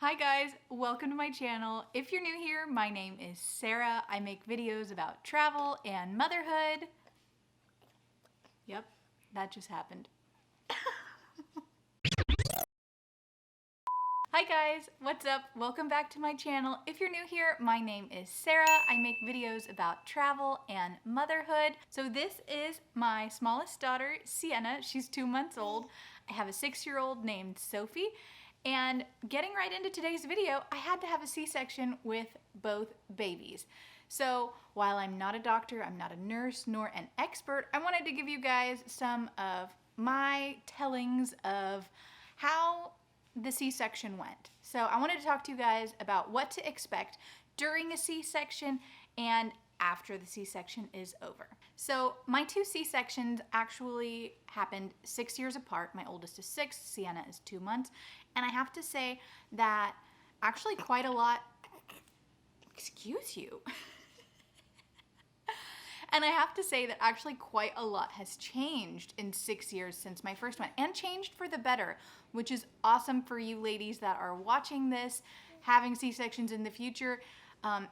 Hi guys, welcome to my channel. If you're new here, my name is Sarah. I make videos about travel and motherhood. Yep, that just happened. Hi guys, what's up? Welcome back to my channel. If you're new here, my name is Sarah. I make videos about travel and motherhood. So this is my smallest daughter, Sienna. She's 2 months old. I have a 6-year-old named Sophie. And getting right into today's video, I had to have a C-section with both babies. So while I'm not a doctor, I'm not a nurse, nor an expert, I wanted to give you guys some of my tellings of how the C-section went. So I wanted to talk to you guys about what to expect during a C-section and after the C-section is over. So my 2 C-sections actually happened 6 years apart. My oldest is 6, Sienna is 2 months. And I have to say that actually quite a lot, excuse you. And I have to say that actually quite a lot has changed in 6 years since my first one, and changed for the better, which is awesome for you ladies that are watching this, having C-sections in the future.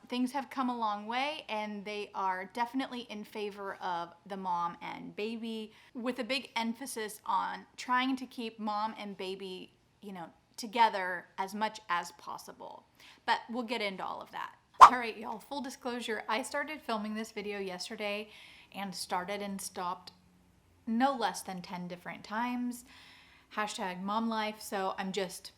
Things have come a long way, and they are definitely in favor of the mom and baby, with a big emphasis on trying to keep mom and baby, together as much as possible. But we'll get into all of that. All right, y'all, full disclosure, I started filming this video yesterday and started and stopped no less than 10 different times. Hashtag mom life. So I'm just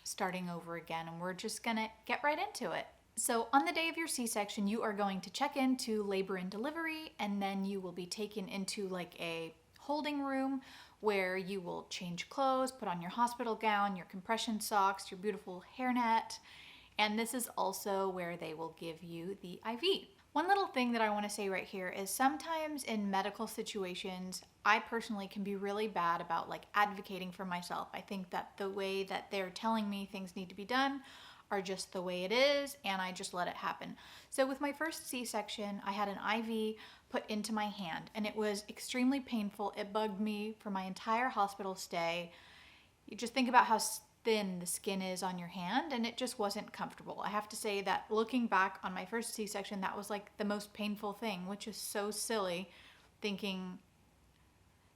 starting over again, and we're just gonna get right into it. So on the day of your C-section, you are going to check into labor and delivery, and then you will be taken into like a holding room where you will change clothes, put on your hospital gown, your compression socks, your beautiful hairnet. And this is also where they will give you the IV. One little thing that I want to say right here is sometimes in medical situations, I personally can be really bad about like advocating for myself. I think that the way that they're telling me things need to be done are just the way it is, and I just let it happen. So with my first C-section, I had an IV put into my hand, and it was extremely painful. It bugged me for my entire hospital stay. You just think about how thin the skin is on your hand, and it just wasn't comfortable. I have to say that looking back on my first C-section, that was like the most painful thing, which is so silly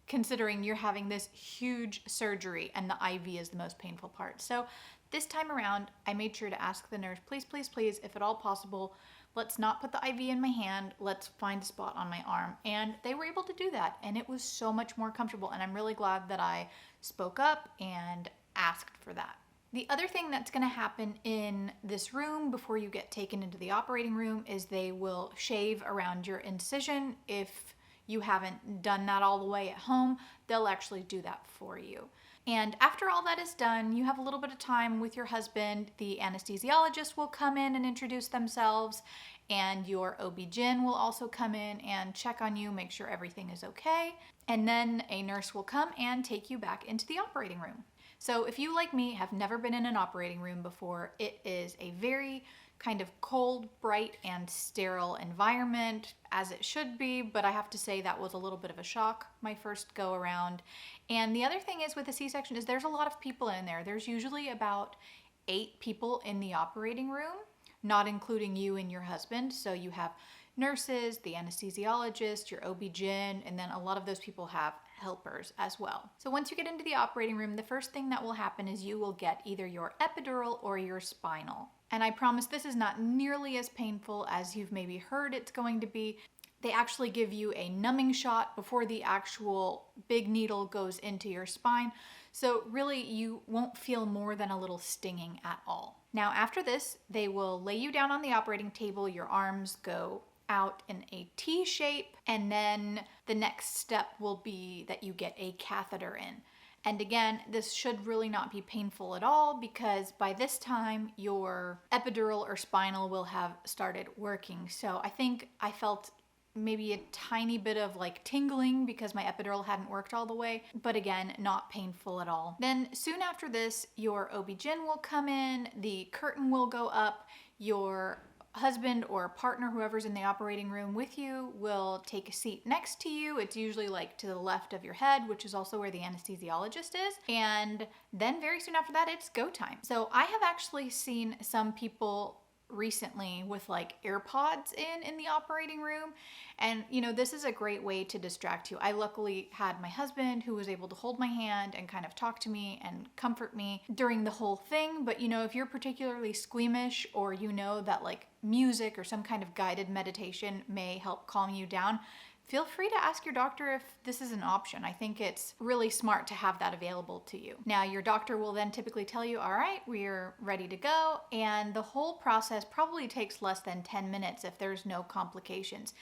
considering you're having this huge surgery and the IV is the most painful part. So this time around, I made sure to ask the nurse, please, please, please, if at all possible, let's not put the IV in my hand, let's find a spot on my arm. And they were able to do that, and it was so much more comfortable, and I'm really glad that I spoke up and asked for that. The other thing that's going to happen in this room before you get taken into the operating room is they will shave around your incision. If you haven't done that all the way at home, they'll actually do that for you. And after all that is done, you have a little bit of time with your husband. The anesthesiologist will come in and introduce themselves, and your OB-GYN will also come in and check on you, make sure everything is okay. And then a nurse will come and take you back into the operating room. So if you, like me, have never been in an operating room before, it is a very kind of cold, bright, and sterile environment, as it should be, but I have to say that was a little bit of a shock my first go around. And the other thing is with a C-section is there's a lot of people in there. There's usually about 8 people in the operating room, not including you and your husband. So you have nurses, the anesthesiologist, your OB-GYN, and then a lot of those people have helpers as well. So once you get into the operating room, the first thing that will happen is you will get either your epidural or your spinal. And I promise this is not nearly as painful as you've maybe heard it's going to be. They actually give you a numbing shot before the actual big needle goes into your spine. So really you won't feel more than a little stinging at all. Now after this, they will lay you down on the operating table. Your arms go out in a T shape, and then the next step will be that you get a catheter in. And again, this should really not be painful at all, because by this time your epidural or spinal will have started working. So I think I felt maybe a tiny bit of like tingling because my epidural hadn't worked all the way, but again, not painful at all. Then soon after this, your OB-GYN will come in, the curtain will go up, your husband or partner, whoever's in the operating room with you, will take a seat next to you. It's usually like to the left of your head, which is also where the anesthesiologist is. And then very soon after that, it's go time. So I have actually seen some people recently with like AirPods in the operating room, and this is a great way to distract you. I luckily had my husband who was able to hold my hand and kind of talk to me and comfort me during the whole thing. But if you're particularly squeamish, or that like music or some kind of guided meditation may help calm you down, feel free to ask your doctor if this is an option. I think it's really smart to have that available to you. Now, your doctor will then typically tell you, all right, we're ready to go. And the whole process probably takes less than 10 minutes if there's no complications.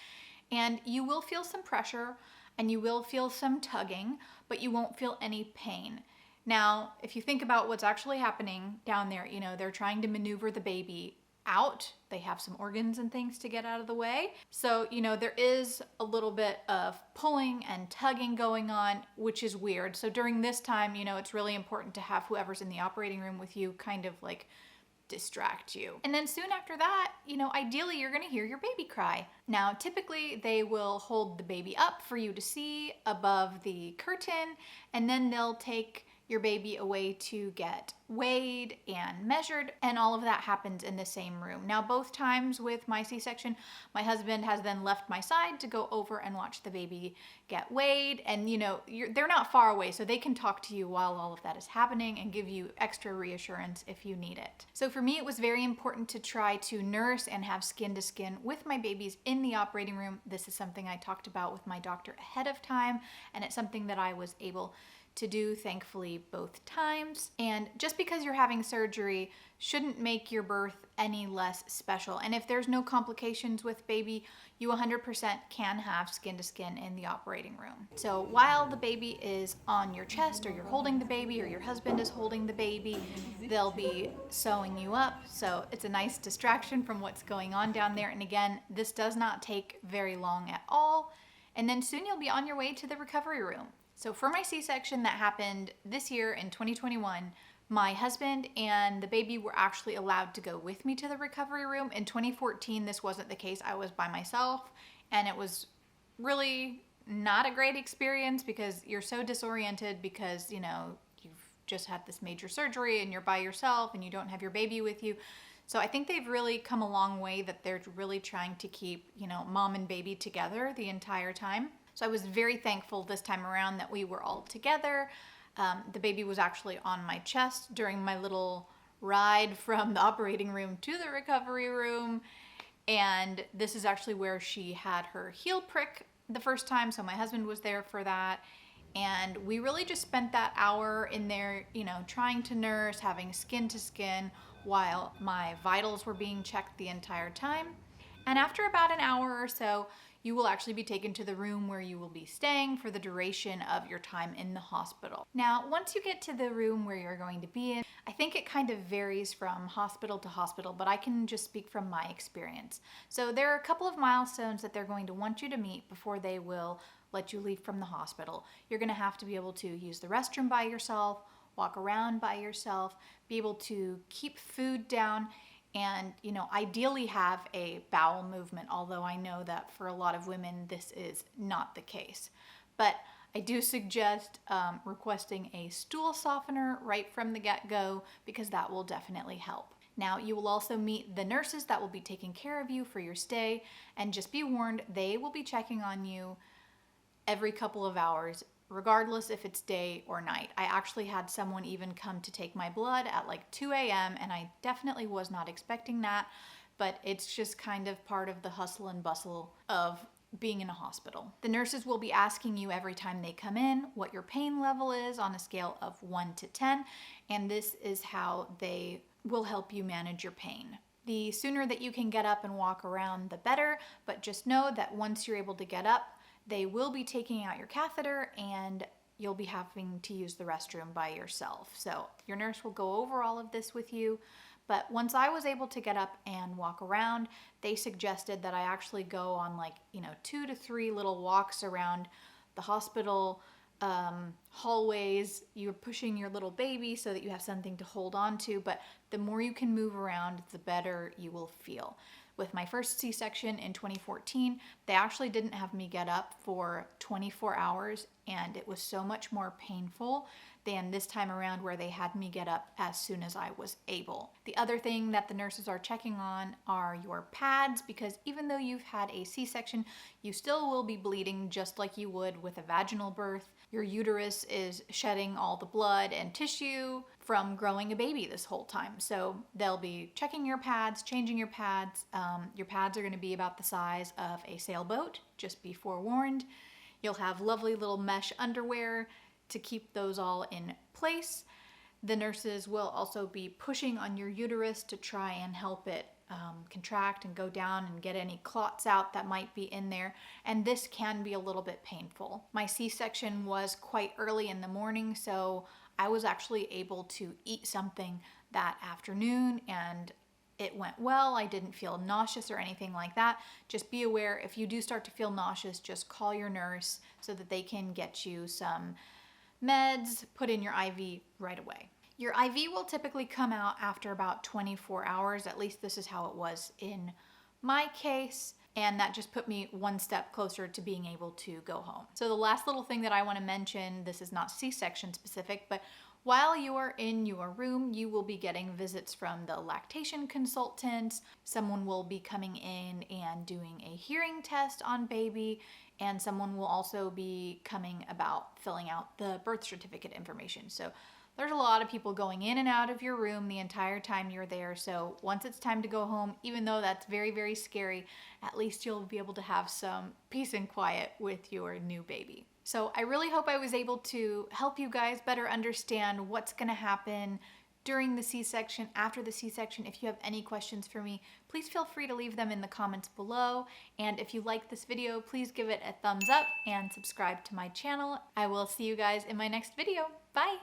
And you will feel some pressure and you will feel some tugging, but you won't feel any pain. Now, if you think about what's actually happening down there, they're trying to maneuver the baby out. They have some organs and things to get out of the way. So, there is a little bit of pulling and tugging going on, which is weird. So during this time, it's really important to have whoever's in the operating room with you kind of like distract you. And then soon after that, ideally you're gonna hear your baby cry. Now, typically they will hold the baby up for you to see above the curtain, and then they'll take your baby away to get weighed and measured, and all of that happens in the same room. Now, both times with my C-section, my husband has then left my side to go over and watch the baby get weighed, and they're not far away, so they can talk to you while all of that is happening and give you extra reassurance if you need it. So for me, it was very important to try to nurse and have skin to skin with my babies in the operating room. This is something I talked about with my doctor ahead of time, and it's something that I was able to do, thankfully, both times. And just because you're having surgery shouldn't make your birth any less special. And if there's no complications with baby, you 100% can have skin to skin in the operating room. So while the baby is on your chest, or you're holding the baby, or your husband is holding the baby, they'll be sewing you up. So it's a nice distraction from what's going on down there. And again, this does not take very long at all. And then soon you'll be on your way to the recovery room. So for my C-section that happened this year in 2021, my husband and the baby were actually allowed to go with me to the recovery room. In 2014, this wasn't the case. I was by myself, and it was really not a great experience because you're so disoriented because, you've just had this major surgery and you're by yourself and you don't have your baby with you. So I think they've really come a long way, that they're really trying to keep, mom and baby together the entire time. So I was very thankful this time around that we were all together. The baby was actually on my chest during my little ride from the operating room to the recovery room. And this is actually where she had her heel prick the first time. So my husband was there for that. And we really just spent that hour in there, trying to nurse, having skin to skin while my vitals were being checked the entire time. And after about an hour or so, you will actually be taken to the room where you will be staying for the duration of your time in the hospital. Now, once you get to the room where you're going to be in, I think it kind of varies from hospital to hospital, but I can just speak from my experience. So there are a couple of milestones that they're going to want you to meet before they will let you leave from the hospital. You're going to have to be able to use the restroom by yourself, walk around by yourself, be able to keep food down, and ideally have a bowel movement, although I know that for a lot of women this is not the case. But I do suggest requesting a stool softener right from the get-go, because that will definitely help. Now, you will also meet the nurses that will be taking care of you for your stay, and just be warned, they will be checking on you every couple of hours, regardless if it's day or night. I actually had someone even come to take my blood at like 2 a.m. and I definitely was not expecting that, but it's just kind of part of the hustle and bustle of being in a hospital. The nurses will be asking you every time they come in what your pain level is on a scale of 1 to 10, and this is how they will help you manage your pain. The sooner that you can get up and walk around, the better, but just know that once you're able to get up, they will be taking out your catheter and you'll be having to use the restroom by yourself. So your nurse will go over all of this with you. But once I was able to get up and walk around, they suggested that I actually go on 2 to 3 little walks around the hospital hallways. You're pushing your little baby so that you have something to hold on to, but the more you can move around, the better you will feel. With my first C-section in 2014, they actually didn't have me get up for 24 hours, and it was so much more painful than this time around where they had me get up as soon as I was able. The other thing that the nurses are checking on are your pads, because even though you've had a C-section, you still will be bleeding just like you would with a vaginal birth. Your uterus is shedding all the blood and tissue from growing a baby this whole time. So they'll be checking your pads, changing your pads. Your pads are going to be about the size of a sailboat, just be forewarned. You'll have lovely little mesh underwear to keep those all in place. The nurses will also be pushing on your uterus to try and help it contract and go down and get any clots out that might be in there. And this can be a little bit painful. My C-section was quite early in the morning, so I was actually able to eat something that afternoon and it went well. I didn't feel nauseous or anything like that. Just be aware, if you do start to feel nauseous, just call your nurse so that they can get you some meds, put in your IV right away. Your IV will typically come out after about 24 hours. At least this is how it was in my case. And that just put me one step closer to being able to go home. So the last little thing that I want to mention, this is not C-section specific, but while you are in your room, you will be getting visits from the lactation consultant. Someone will be coming in and doing a hearing test on baby, and someone will also be coming about filling out the birth certificate information. So there's a lot of people going in and out of your room the entire time you're there. So once it's time to go home, even though that's very, very scary, at least you'll be able to have some peace and quiet with your new baby. So I really hope I was able to help you guys better understand what's going to happen during the C-section, after the C-section. If you have any questions for me, please feel free to leave them in the comments below. And if you like this video, please give it a thumbs up and subscribe to my channel. I will see you guys in my next video. Bye!